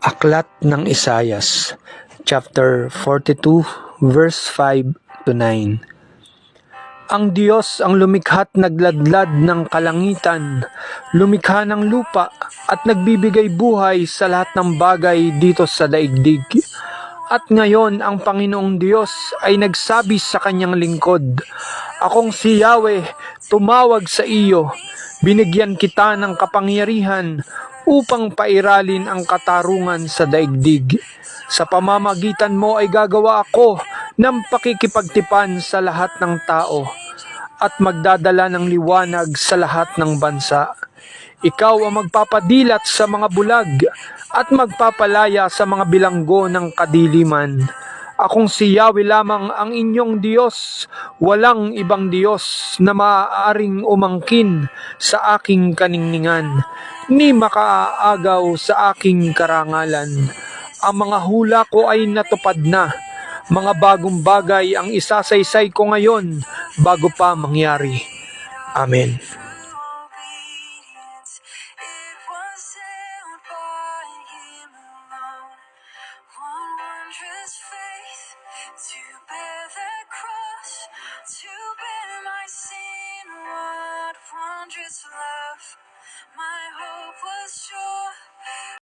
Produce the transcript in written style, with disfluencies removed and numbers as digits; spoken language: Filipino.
Aklat ng Isayas, chapter 42, verse 5 to 9. Ang Diyos ang lumikha't nagladlad ng kalangitan, lumikha ng lupa at nagbibigay buhay sa lahat ng bagay dito sa daigdig. At ngayon ang Panginoong Diyos ay nagsabi sa kanyang lingkod, "Akong si Yahweh, tumawag sa iyo, binigyan kita ng kapangyarihan upang pairalin ang katarungan sa daigdig. Sa pamamagitan mo ay gagawa ako ng pakikipagtipan sa lahat ng tao at magdadala ng liwanag sa lahat ng bansa. Ikaw ang magpapadilat sa mga bulag at magpapalaya sa mga bilanggo ng kadiliman. Akong si Yahweh lamang ang inyong Diyos, walang ibang Diyos na maaaring umangkin sa aking kaningningan, ni makaaagaw sa aking karangalan. Ang mga hula ko ay natupad na, mga bagong bagay ang isasaysay ko ngayon bago pa mangyari." Amen. To bear that cross, to bear my sin, what wondrous love. My hope was sure.